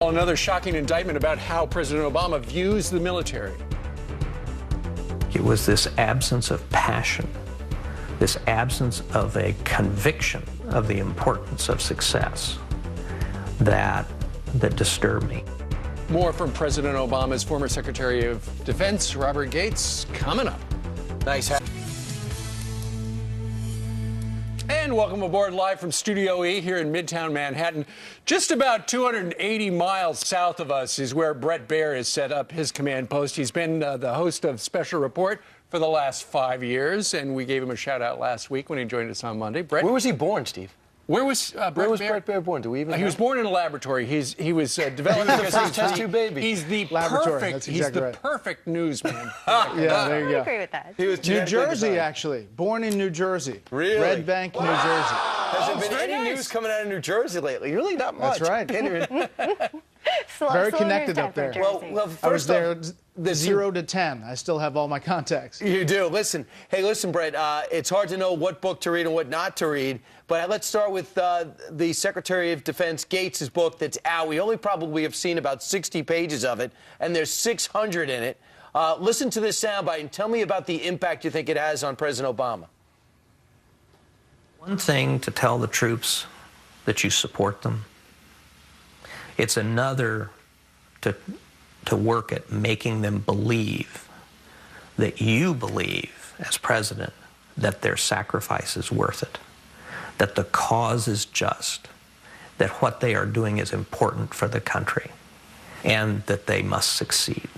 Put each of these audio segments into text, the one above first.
Another shocking indictment about how President Obama views the military. It was this absence of passion, this absence of a conviction of the importance of success that disturbed me. More from President Obama's former Secretary of Defense, Robert Gates, coming up. Nice. And welcome aboard live from Studio E here in Midtown Manhattan. Just about 280 miles south of us is where Bret Baier has set up his command post. He's been the host of Special Report for the last 5 years, and we gave him a shout out last week when he joined us on Monday. Bret, where was he born, Steve? Where was Bret Baier born? Do we even know? He was born in a laboratory. He was developed because test tube baby. He's the laboratory. perfect newsman. Yeah, there you go. I agree with that. He was New Jersey, actually. Born in New Jersey. Really? Red Bank, New Jersey. Has there been any news coming out of New Jersey lately? Really not much. That's right. Very connected up there. Well, I was there the 0 to 10. I still have all my contacts. You do. Listen, Brett, it's hard to know what book to read and what not to read, but let's start with the Secretary of Defense Gates' book that's out. We only probably have seen about 60 pages of it, and there's 600 in it. Listen to this soundbite and tell me about the impact you think it has on President Obama. One thing to tell the troops that you support them. It's another to work at making them believe that you believe, as president, that their sacrifice is worth it, that the cause is just, that what they are doing is important for the country, and that they must succeed.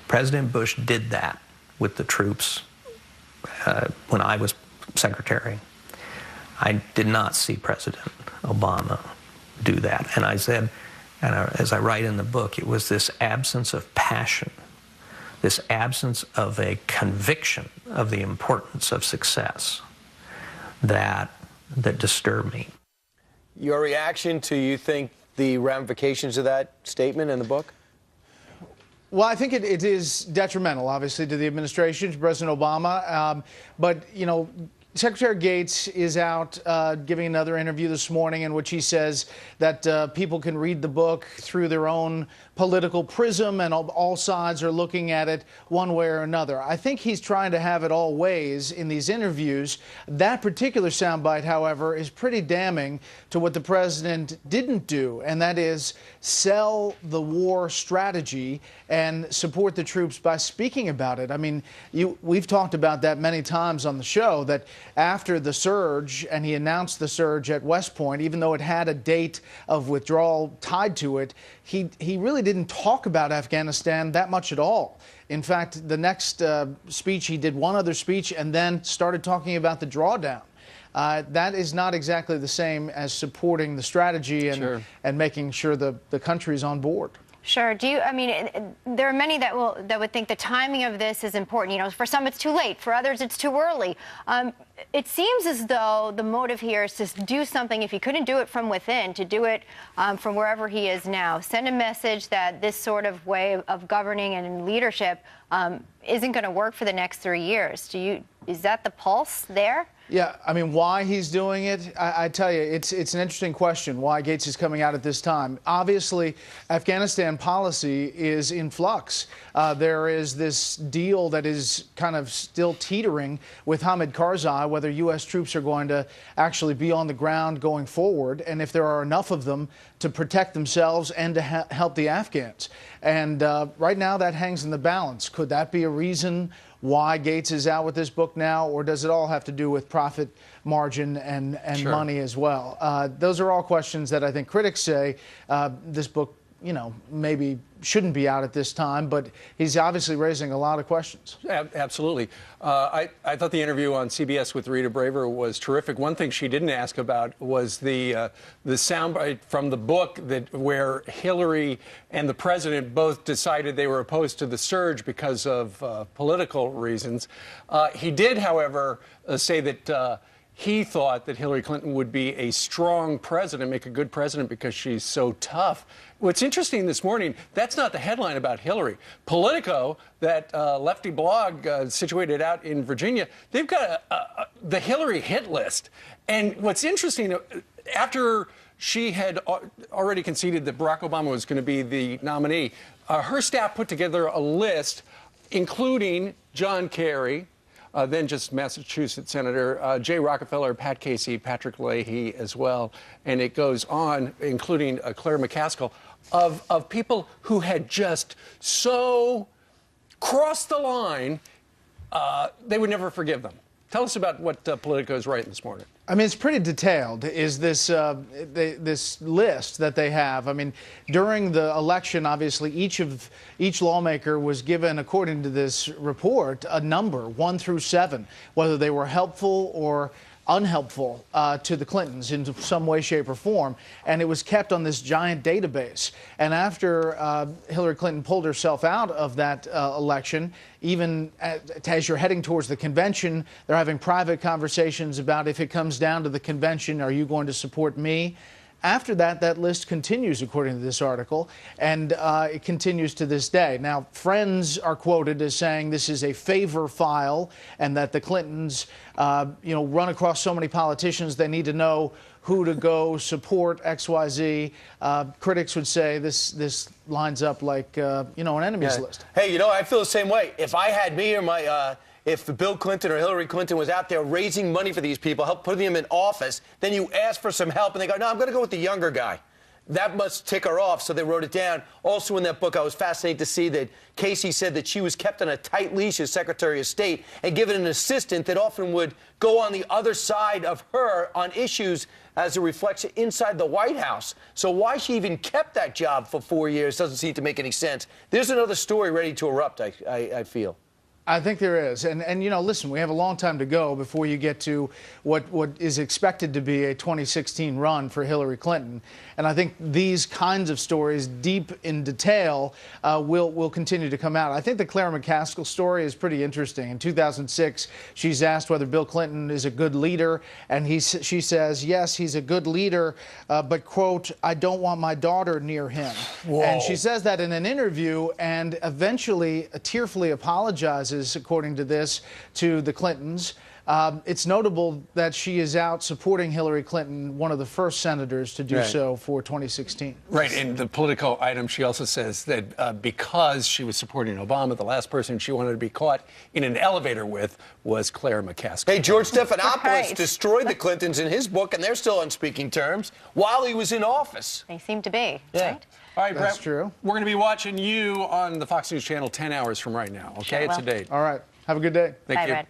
President Bush did that with the troops when I was secretary. I did not see President Obama do that. And I said, and as I write in the book, it was this absence of passion, this absence of a conviction of the importance of success that disturbed me. Your reaction to, you think, the ramifications of that statement in the book? Well, I think it is detrimental, obviously, to the administration, to President Obama. But, you know, Secretary Gates is out giving another interview this morning in which he says that people can read the book through their own political prism and all sides are looking at it one way or another. I think he's trying to have it all ways in these interviews. That particular soundbite, however, is pretty damning to what the president didn't do, and that is sell the war strategy and support the troops by speaking about it. I mean, we've talked about that many times on the show, that after the surge, and he announced the surge at West Point, even though it had a date of withdrawal tied to it, he really didn't talk about Afghanistan that much at all. In fact, the next speech, he did one other speech and then started talking about the drawdown. That is not exactly the same as supporting the strategy and making sure the country's on board. Sure. I mean, there are many that would think the timing of this is important. You know, for some it's too late, for others it's too early. It seems as though the motive here is to do something, if he couldn't do it from within, to do it from wherever he is now. Send a message that this sort of way of governing and leadership isn't going to work for the next 3 years. Is that the pulse there? Yeah, I mean, why he's doing it, I tell you, it's an interesting question, why Gates is coming out at this time. Obviously, Afghanistan policy is in flux. There is this deal that is kind of still teetering with Hamid Karzai, whether U.S. troops are going to actually be on the ground going forward, and if there are enough of them to protect themselves and to help the Afghans. And right now, that hangs in the balance. Could that be a reason why Gates is out with this book now, or does it all have to do with profit margin and money as well? Those are all questions that I think critics say this book, you know, maybe shouldn't be out at this time, but he's obviously raising a lot of questions. Absolutely. I thought the interview on CBS with Rita Braver was terrific. One thing she didn't ask about was the soundbite from the book where Hillary and the president both decided they were opposed to the surge because of political reasons. He did, however, say that he thought that Hillary Clinton would be a strong president, make a good president because she's so tough. What's interesting this morning, that's not the headline about Hillary. Politico, that lefty blog situated out in Virginia, they've got the Hillary hit list. And what's interesting, after she had already conceded that Barack Obama was going to be the nominee. Her staff put together a list, including John Kerry, then just Massachusetts Senator Jay Rockefeller, Pat Casey, Patrick Leahy as well, and it goes on, including Claire McCaskill, of people who had just so crossed the line, they would never forgive them. Tell us about what Politico is writing this morning. I mean, it's pretty detailed, is this this list that they have. I mean, during the election, obviously, each lawmaker was given, according to this report, a number, 1 through 7, whether they were helpful or unhelpful to the Clintons in some way, shape, or form, and it was kept on this giant database. And after Hillary Clinton pulled herself out of that election, even as you're heading towards the convention, they're having private conversations about, if it comes down to the convention, are you going to support me? After that, that list continues, according to this article, and it continues to this day. Now, friends are quoted as saying this is a favor file and that the Clintons, run across so many politicians, they need to know who to go support, XYZ. Critics would say this lines up like, an enemies list. Hey, I feel the same way. If I had me or my... if Bill Clinton or Hillary Clinton was out there raising money for these people, help putting them in office, then you ask for some help, and they go, no, I'm going to go with the younger guy. That must tick her off, so they wrote it down. Also in that book, I was fascinated to see that Casey said that she was kept on a tight leash as Secretary of State and given an assistant that often would go on the other side of her on issues as a reflection inside the White House. So why she even kept that job for 4 years doesn't seem to make any sense. There's another story ready to erupt, I feel. I think there is. And listen, we have a long time to go before you get to what is expected to be a 2016 run for Hillary Clinton. And I think these kinds of stories, deep in detail, will continue to come out. I think the Claire McCaskill story is pretty interesting. In 2006, she's asked whether Bill Clinton is a good leader, and she says, yes, he's a good leader, but, quote, I don't want my daughter near him. Whoa. And she says that in an interview and eventually tearfully apologizes, according to this, to the Clintons. It's notable that she is out supporting Hillary Clinton, one of the first senators to do so for 2016. Right. In the Politico item, she also says that because she was supporting Obama, the last person she wanted to be caught in an elevator with was Claire McCaskill. Hey, George Stephanopoulos destroyed the Clintons in his book, and they're still on speaking terms while he was in office. They seem to be, Yeah. right? All right, That's Brett, true. We're going to be watching you on the Fox News channel 10 hours from right now, okay? Sure It's a will. date. All right. Have a good day. Thank Bye, you. Brett.